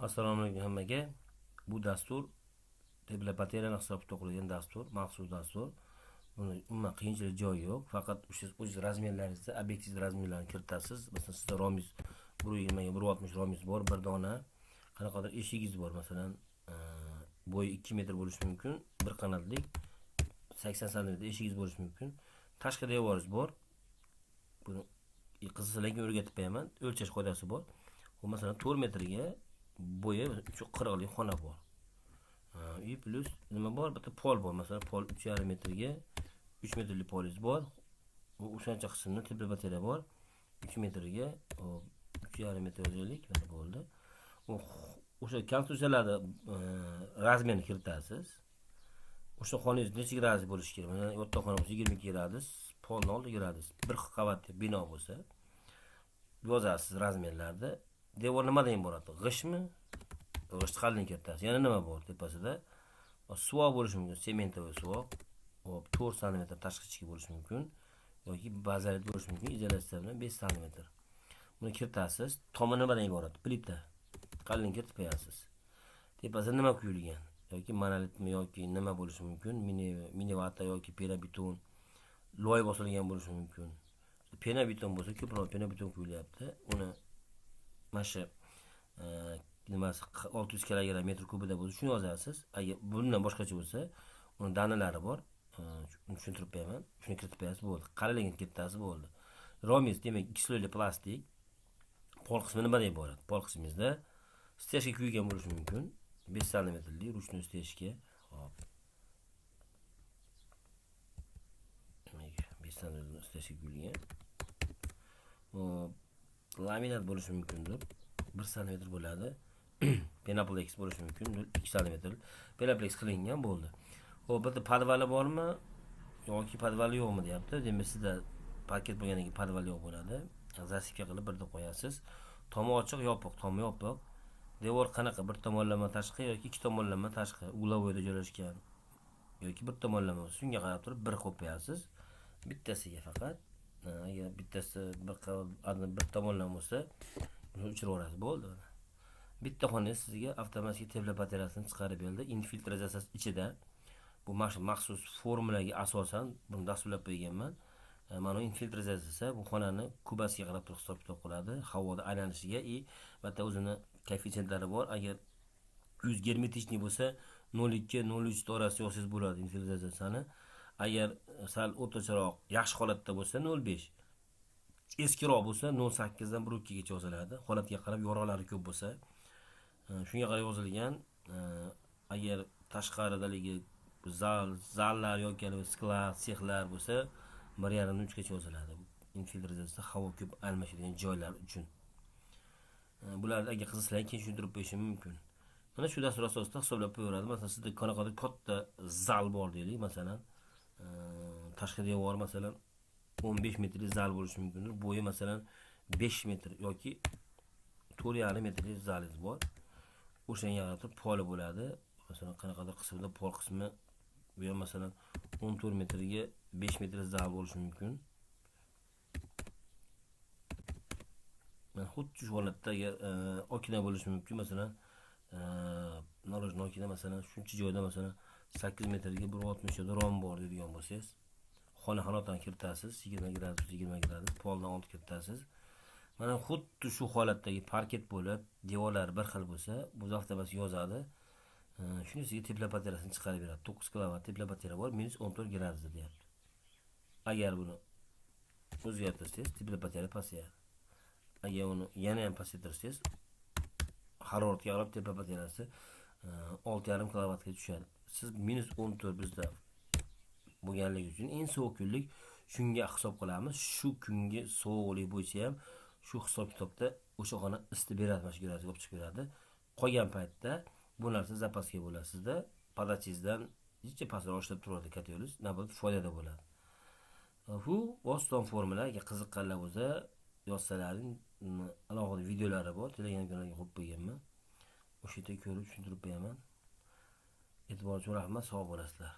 Assalomu alaykum hammaga. Bu dastur tepla batareyalar hisobida qurilgan dastur, maxsus dastur. Buni umuman qiyinchilik joyi yo'q. Faqat o'z razmerlaringizda obyektiv razmerlarini kiritasiz. Masalan, sizda romiz 120 ga 160 romiz bor, bir dona qanaqadir eshigingiz bor. Masalan, bo'yi 2 metr bo'lishi mumkin, bir qanotlik 80 sm eshigingiz bo'lishi mumkin. Tashqi devoringiz bor. Buni qizlarga o'rgatib beraman. O'lchash qoidasi bor. Bu masalan 4 metrga bo'yi 40lik xona bor. И plus nima bor? Bitta pol bor. Masalan, pol 3,5 metrga 3 metrlik polingiz bor. Bu o'shancha qismda tepla batareya bor. 3 metrga 3,5 metr o'zlik mana bo'ldi. O'sha konstruksiyalarda razmerini kiritasiz. O'sha xonangiz necha gradus bo'lishi kerak? Mana yotoqxonamiz 22 gradus, polni 6 gradus. Bir qavatli bino bo'lsa, yozasiz razmerlarda. Devor nimadan iborat? G'ishtmi? G'isht qalinlik kiritasiz. Yana nima bor tepasida? Suvoq bo'lishi mumkin, sementovoy suvoq. 4 sm tashqi ichki bo'lishi mumkin yoki bazalit bo'lishi mumkin, izolyatsiya bilan 5 sm. Buni kiritasiz. Tomi nimadan iborat? Plita. Qalinlik kiritib qo'yasiz. Tepasida nima quyilgan? Yoki monolitmi yoki nima bo'lishi mumkin? Mini vata yoki pena-beton loy bosilgan bo'lishi mumkin. Pena-beton bo'lsa, ko'proq pena-beton quyilyapti. Uni mana shu nimasi 600 kg metr kubida bo'lsa, shuni yozasiz. Agar bundan boshqacha bo'lsa, uni danalari bor. Uni tushuntirib beraman. Shuni kiritib qo'yasiz bo'ldi. Qalinligini kiritasiz bo'ldi. Romiz demak, X sloyli plastik. Pol qismi nimadan iborat? Pol qismimizda stejga quyilgan bo'lishi mumkin. 5 sm lik ruchnoy stejga. Hop. Demak, 5 sm stejga quyilgan. Laminat bo'lishi mumkindir. 1 sm bo'ladi. Penaplex bo'lishi mumkin. 2 sm. Penaplex qilingan bo'ldi. Xo'p, bitta podvali bormi yoki podvali yo'qmi deyapti. Demak, sizda paket bo'lganidan keyin podval yo'q bo'ladi. Zasika qilib birda qo'yasiz. Tomi ochiq, yopiq, tomi yopiq. Devor qanaqa? Bir tomonlama tashqi yoki ikki tomonlama tashqi, uglovoyda joylashgan yoki bir tomonlama. Shunga qarab turib bir qo'yib qo'yasiz. Bittasiga faqat. Agar bittasi bir tomonlama bo'lsa, buni o'chirib yuborasiz, bo'ldi. Bitta xonangiz sizga avtomatik tepla batareyasini chiqarib berdi. Infiltratsiyasi ichida. Bu maxsus formulaga asosan buni dasturlab qo'yganman. Mana infiltratsiya esa bu xonani kubasiga qarab turib hisob-kitob qiladi, havoda aylanishiga va o'zini koeffitsentlari bor. Agar 100 germetichniy bo'lsa 0,2-0,3 orasida yo'qsiz bo'ladi infiltratsiyasini. Agar sal o'rtacharoq yaxshi holatda bo'lsa 0,5. Eskiroq bo'lsa 0,8 dan 1,2 gacha yoziladi. Holatga qarab yorug'lari ko'p bo'lsa, shunga qarab yozilgan. Agar tashqaridagi zallar yoki sklad, sexlar bo'lsa 1,5-3 gacha yoziladi. Infiltratsiyasida havo ko'p almashadigan joylar uchun. Bularni agar qiziqsanglar keyin tushuntirib qo'yishim mumkin. Mana shu dastur asosida hisoblab qo'yaveradi. Masalan, sizda qanaqadir katta zal bor deylik, masalan, tashqi devor masalan 15 metrlik zal bo'lishi mumkindir. Bo'yi masalan 5 metr yoki 4,5 metrlik zalingiz bor. O'shanga qarab poli bo'ladi. Masalan, qanaqadir qismida pol qismi bu ham masalan 14 metrga 5 metr zal bo'lishi mumkin. Xuddi shu holatda okina bo'lishi mumkin. Masalan, narojnoy okina masalan shuncha joyda masalan 8 metrga 1,60 rom bor deydigan bo'lsangiz, xona halotdan kiritasiz, 20 gradus 20 gradus, poldan olib kiritasiz. Mana xuddi shu holatdagi parket bo'lib, devorlari bir xil bo'lsa, bu avtomatik yozadi. Shuni sizga tepla batareyasini chiqarib beradi. 9 kW tepla batareya bor, -14 gradusda deyapti. Agar buni o'zgartirsangiz, tepla batareya pasayadi. Agar uni yana ham pasaytirsangiz, haroratga qarab tepla batareyasi 6,5 kW ga tushadi. Siz -14 bizda bo'lganligi uchun eng sovuq kunlik shunga hisob qilamiz. Shu kungi sovuqlik bo'yicha ham shu hisob-kitobda o'sha xona isitib beradi, mana shu gradusga olib chiqib beradi. Qolgan paytda bu narsa zapasga bo'ladi sizda. Padachingizdan necha pastroq ishlab turadi katyolingiz, navbat foydada bo'ladi. Bu Oston formula. Agar qiziqqanlar bo'lsa, yozsalaring, alohida videolari bor, Telegram kanaliga qo'yib qo'yganman. O'sha yerda ko'rib tushuntirib beraman. E'tiboringiz uchun rahmat, sog' bo'lasizlar.